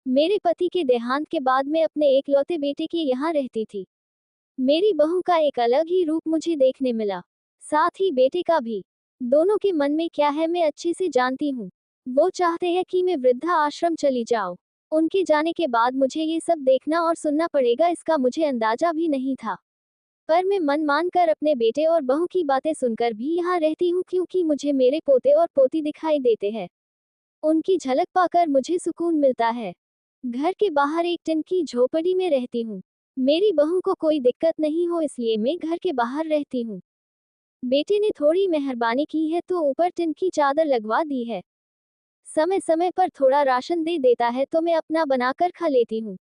मेरे पति के देहांत के बाद मैं अपने एकलौते बेटे के यहाँ रहती थी। मेरी बहू का एक अलग ही रूप मुझे देखने मिला, साथ ही बेटे का भी। दोनों के मन में क्या है मैं अच्छे से जानती हूँ। वो चाहते हैं कि मैं वृद्धा आश्रम चली जाऊं। उनके जाने के बाद मुझे ये सब देखना और सुनना पड़ेगा, इसका मुझे अंदाजा भी नहीं था। पर मैं मन मान कर अपने बेटे और बहू की बातें सुनकर भी यहाँ रहती हूँ, क्योंकि मुझे मेरे पोते और पोती दिखाई देते हैं। उनकी झलक पाकर मुझे सुकून मिलता है। घर के बाहर एक टिन की झोपड़ी में रहती हूँ। मेरी बहू को कोई दिक्कत नहीं हो इसलिए मैं घर के बाहर रहती हूँ। बेटे ने थोड़ी मेहरबानी की है तो ऊपर टिन की चादर लगवा दी है। समय समय पर थोड़ा राशन दे देता है तो मैं अपना बनाकर खा लेती हूँ।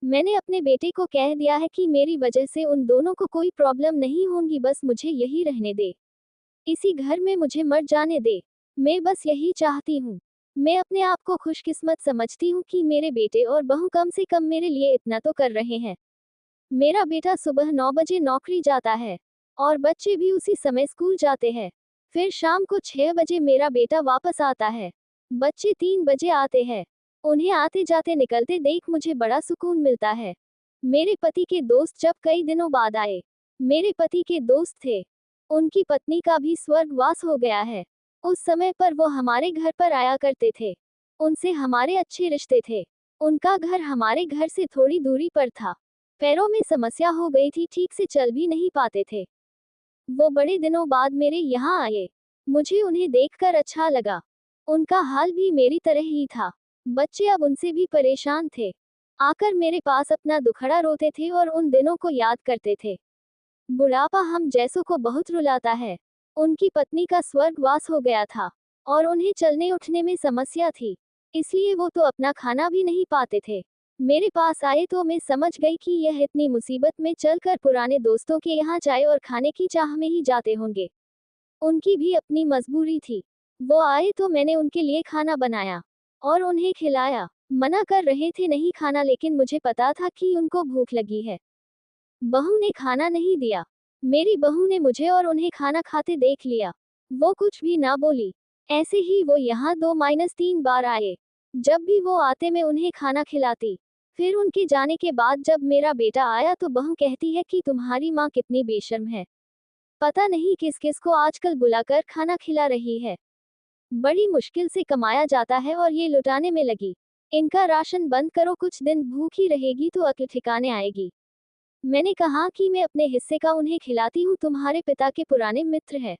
मैंने अपने बेटे को कह दिया है कि मेरी वजह से उन दोनों को कोई प्रॉब्लम नहीं होगी, बस मुझे यही रहने दे। इसी घर में मुझे मर जाने दे। मैं बस यही चाहती हूँ। मैं अपने आप को खुशकिस्मत समझती हूँ कि मेरे बेटे और बहू कम से कम मेरे लिए इतना तो कर रहे हैं। मेरा बेटा सुबह 9 बजे नौकरी जाता है और बच्चे भी उसी समय स्कूल जाते हैं। फिर शाम को 6 बजे मेरा बेटा वापस आता है। बच्चे 3 बजे आते हैं। उन्हें आते जाते निकलते देख मुझे बड़ा सुकून मिलता है। मेरे पति के दोस्त जब कई दिनों बाद आए, मेरे पति के दोस्त थे, उनकी पत्नी का भी स्वर्गवास हो गया है। उस समय पर वो हमारे घर पर आया करते थे। उनसे हमारे अच्छे रिश्ते थे। उनका घर हमारे घर से थोड़ी दूरी पर था। पैरों में समस्या हो गई थी, ठीक से चल भी नहीं पाते थे। वो बड़े दिनों बाद मेरे यहाँ आए। मुझे उन्हें देखकर अच्छा लगा। उनका हाल भी मेरी तरह ही था। बच्चे अब उनसे भी परेशान थे। आकर मेरे पास अपना दुखड़ा रोते थे और उन दिनों को याद करते थे। बुढ़ापा हम जैसों को बहुत रुलाता है। उनकी पत्नी का स्वर्गवास हो गया था और उन्हें चलने उठने में समस्या थी, इसलिए वो तो अपना खाना भी नहीं पाते थे। मेरे पास आए तो मैं समझ गई कि यह इतनी मुसीबत में चलकर पुराने दोस्तों के यहाँ चाय और खाने की चाह में ही जाते होंगे। उनकी भी अपनी मजबूरी थी। वो आए तो मैंने उनके लिए खाना बनाया और उन्हें खिलाया। मना कर रहे थे नहीं खाना, लेकिन मुझे पता था कि उनको भूख लगी है। बहू ने खाना नहीं दिया। मेरी बहू ने मुझे और उन्हें खाना खाते देख लिया। वो कुछ भी ना बोली। ऐसे ही वो यहाँ 2-3 बार आए। जब भी वो आते मैं उन्हें खाना खिलाती। फिर उनके जाने के बाद जब मेरा बेटा आया तो बहू कहती है कि तुम्हारी माँ कितनी बेशर्म है, पता नहीं किस किस को आजकल बुलाकर खाना खिला रही है। बड़ी मुश्किल से कमाया जाता है और ये लुटाने में लगी। इनका राशन बंद करो, कुछ दिन भूखी रहेगी तो अक्ल ठिकाने आएगी। मैंने कहा कि मैं अपने हिस्से का उन्हें खिलाती हूँ, तुम्हारे पिता के पुराने मित्र हैं।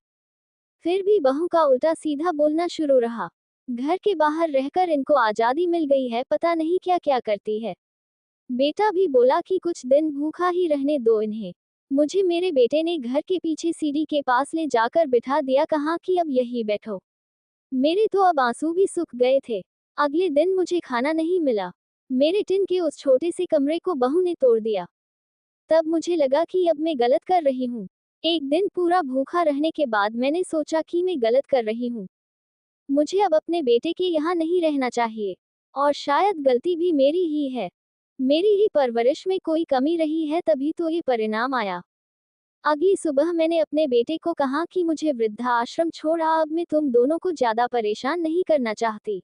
फिर भी बहू का उल्टा सीधा बोलना शुरू रहा। घर के बाहर रहकर इनको आजादी मिल गई है, पता नहीं क्या क्या करती है। बेटा भी बोला कि कुछ दिन भूखा ही रहने दो इन्हें। मुझे मेरे बेटे ने घर के पीछे सीढ़ी के पास ले जाकर बिठा दिया, कहा कि अब यही बैठो। मेरे तो अब आंसू भी सूख गए थे। अगले दिन मुझे खाना नहीं मिला। मेरे टिन के उस छोटे से कमरे को बहू ने तोड़ दिया। तब मुझे लगा कि अब मैं गलत कर रही हूँ। एक दिन पूरा भूखा रहने के बाद मैंने सोचा कि मैं गलत कर रही हूँ। मुझे अब अपने बेटे के यहाँ नहीं रहना चाहिए। और शायद गलती भी मेरी ही है। मेरी ही परवरिश में कोई कमी रही है, तभी तो ये परिणाम आया। अगली सुबह मैंने अपने बेटे को कहा कि मुझे वृद्धा आश्रम छोड़ आ, अब मैं तुम दोनों को ज्यादा परेशान नहीं करना चाहती।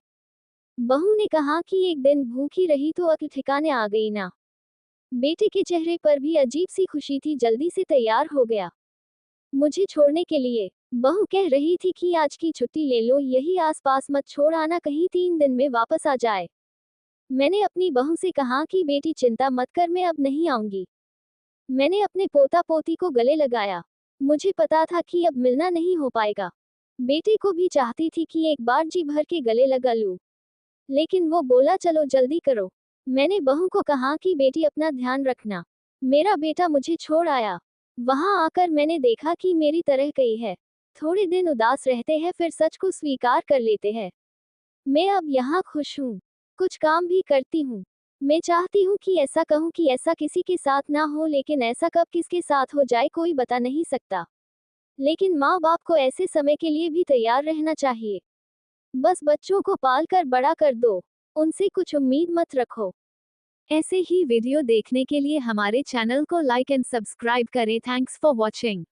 बहू ने कहा कि एक दिन भूखी रही तो अक्ल ठिकाने आ गई ना। बेटे के चेहरे पर भी अजीब सी खुशी थी, जल्दी से तैयार हो गया मुझे छोड़ने के लिए। बहू कह रही थी कि आज की छुट्टी ले लो, यही आसपास मत छोड़ आना, कहीं 3 दिन में वापस आ जाए। मैंने अपनी बहू से कहा कि बेटी चिंता मत कर, मैं अब नहीं आऊंगी। मैंने अपने पोता पोती को गले लगाया। मुझे पता था कि अब मिलना नहीं हो पाएगा। बेटे को भी चाहती थी कि एक बार जी भर के गले लगा लूं, लेकिन वो बोला चलो जल्दी करो। मैंने बहू को कहा कि बेटी अपना ध्यान रखना। मेरा बेटा मुझे छोड़ आया। वहां आकर मैंने देखा कि मेरी तरह कई है। थोड़े दिन उदास रहते हैं फिर सच को स्वीकार कर लेते हैं। मैं अब यहाँ खुश हूँ। कुछ काम भी करती हूँ। मैं चाहती हूँ कि ऐसा कहूँ कि ऐसा किसी के साथ ना हो, लेकिन ऐसा कब किसके साथ हो जाए कोई बता नहीं सकता। लेकिन माँ बाप को ऐसे समय के लिए भी तैयार रहना चाहिए। बस बच्चों को पाल कर बड़ा कर दो, उनसे कुछ उम्मीद मत रखो। ऐसे ही वीडियो देखने के लिए हमारे चैनल को लाइक एंड सब्सक्राइब करें। Thanks for watching.